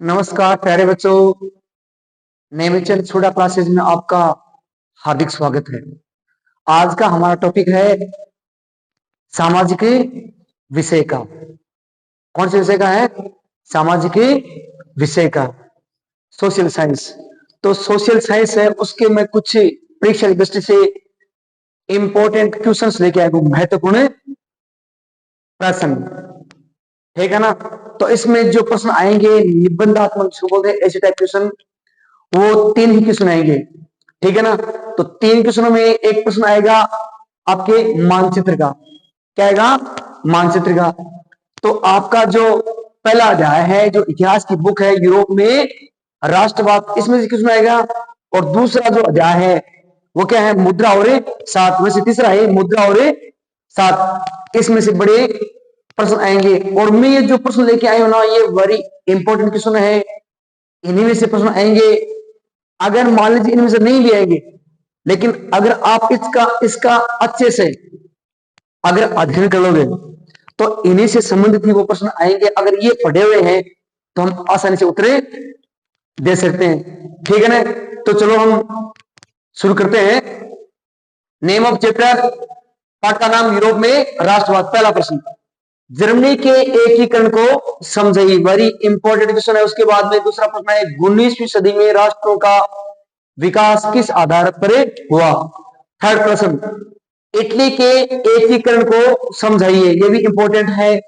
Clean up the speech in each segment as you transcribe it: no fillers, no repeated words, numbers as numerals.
नमस्कार प्यारे बच्चों, नेमीचंद छुड़ा क्लासेज में आपका हार्दिक स्वागत है। आज का हमारा टॉपिक है सामाजिक विषय का। कौन से विषय का है? सामाजिक विषय का, सोशल साइंस। तो सोशल साइंस है, उसके मैं कुछ परीक्षा की दृष्टि से इंपॉर्टेंट क्वेश्चंस लेके आया हूं, महत्वपूर्ण प्रश्न। ठीक है ना? तो इसमें जो प्रश्न आएंगे निबंधात्मक जिसको बोलते हैं ऐसे टाइप क्वेश्चन, वो 3 ही क्वेश्चन आएंगे। ठीक है ना? तो 3 क्वेश्चनों में एक प्रश्न आएगा आपके मानचित्र का। क्या आएगा? मानचित्र का। तो आपका जो पहला अध्याय है, जो इतिहास की बुक है, यूरोप में राष्ट्रवाद, इसमें से क्वेश्चन आएगा। और दूसरा जो अध्याय है वो क्या है? मुद्रा और सात में से तीसरा है मुद्रा और सात। इसमें से बड़े प्रश्न आएंगे। और मैं ये जो प्रश्न लेके आई हूं ना, ये वेरी इंपॉर्टेंट क्वेश्चन है। इन्हीं में से प्रश्न आएंगे। अगर मान लीजिए इनमें से नहीं भी आएंगे, लेकिन अगर आप इसका अच्छे से अगर अध्ययन कर लोगे तो इन्हीं से संबंधित ही वो प्रश्न आएंगे। अगर ये पढ़े हुए हैं तो हम आसानी से उत्तरे दे सकते हैं। ठीक है ना? तो चलो हम शुरू करते हैं। नेम ऑफ चैप्टर, पाठ का नाम यूरोप में राष्ट्रवाद। पहला प्रश्न, जर्मनी के एकीकरण को समझिए। वेरी इंपॉर्टेंट क्वेश्चन है। उसके बाद में दूसरा प्रश्न है, 19वीं सदी में राष्ट्रों का विकास किस आधार पर हुआ। थर्ड प्रश्न, इटली के एकीकरण को समझाइए। यह भी इंपॉर्टेंट है।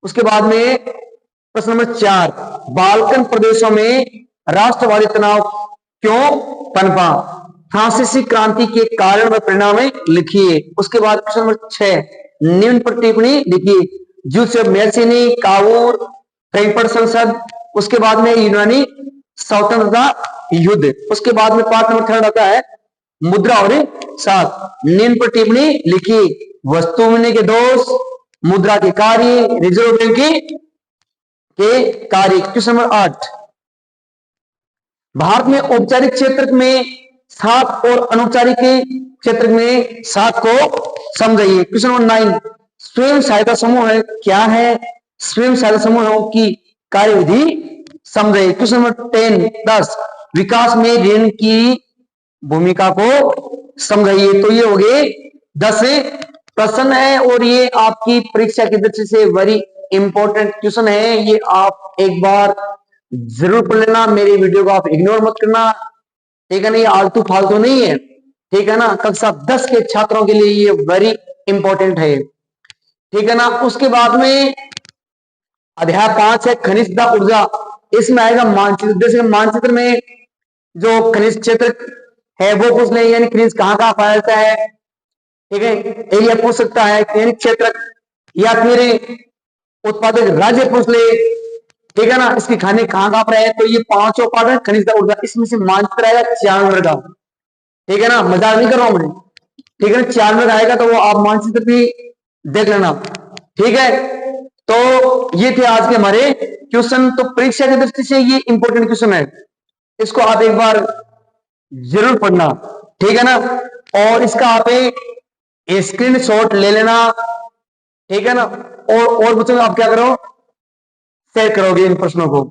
उसके बाद में प्रश्न नंबर 4, बाल्कन प्रदेशों में राष्ट्रवादी तनाव क्यों पनपा। फ्रांसीसी क्रांति के कारण व परिणाम लिखिए। उसके बाद प्रश्न नंबर 6, निम्न पर टिप्पणी लिखिए। जूसेफ मैसिनी, कावूर, फ्रैंकफर्ट संसद। उसके बाद में यूनानी स्वतंत्रता युद्ध। उसके बाद में पार्ट नंबर 3 आता है मुद्रा और सात। निम्न पर टिप्पणी लिखिए। वस्तु विनिमय के दोष, मुद्रा के कार्य, रिजर्व बैंक के कार्य। क्वेश्चन नंबर 8, भारत में औपचारिक क्षेत्र में 7 और अनौपचारिक क्षेत्र में 7 को समझाइए। क्वेश्चन नंबर 9, स्वयं सहायता समूह है क्या है? स्वयं सहायता समूहों की कार्यविधि समझाइए। क्वेश्चन नंबर 10, विकास में ऋण की भूमिका को समझाइए। तो ये हो गए 10 प्रश्न है। और ये आपकी परीक्षा की दृष्टि से वेरी इंपॉर्टेंट क्वेश्चन है। ये आप एक बार जरूर पढ़ लेना। मेरी वीडियो को आप इग्नोर मत करना। ठीक है ना? ये आलतू फालतू नहीं है। ठीक है ना? कक्षा 10 के छात्रों के लिए ये वेरी इंपॉर्टेंट है। ठीक है ना? उसके बाद में अध्याय 5 है खनिज तथा ऊर्जा। इसमें आएगा मानचित्र। जैसे मानचित्र में जो खनिज क्षेत्र है वो पूछ ले, यानी खनिज कहां कहां पाया जाता है। ठीक है? एरिया पूछ सकता है, यानी क्षेत्र, या फिर उत्पादक राज्य पूछ ले। ठीक है ना? इसकी खाने कहां कहां पर है। तो ये 5 पार्ट है खनिज ऊर्जा। इसमें से मानचित्र आएगा 4 नंबर का। ठीक है ना? मजाक नहीं कर रहा हूं मैं। ठीक है ना? 4 नंबर आएगा तो वो आप मानचित्र भी देख लेना। ठीक है? तो ये थे आज के हमारे क्वेश्चन। तो परीक्षा की दृष्टि से ये इंपॉर्टेंट क्वेश्चन है, इसको आप एक बार जरूर पढ़ना। ठीक है ना? और इसका आप एक स्क्रीनशॉट ले लेना। ठीक है ना? और बच्चों आप क्या करो, शेयर करोगे इन प्रश्नों को।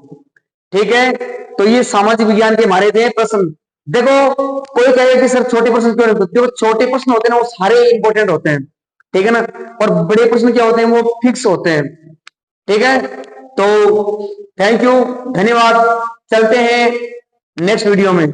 ठीक है? तो ये सामाजिक विज्ञान के हमारे थे प्रश्न। देखो, कोई कहे कि सर छोटे प्रश्न क्यों नहीं? देखो, छोटे प्रश्न होते हैं ना, वो सारे इंपॉर्टेंट होते हैं। ठीक है ना? और बड़े प्रश्न क्या होते हैं, वो फिक्स होते हैं। ठीक है? तो थैंक यू, धन्यवाद। चलते हैं नेक्स्ट वीडियो में।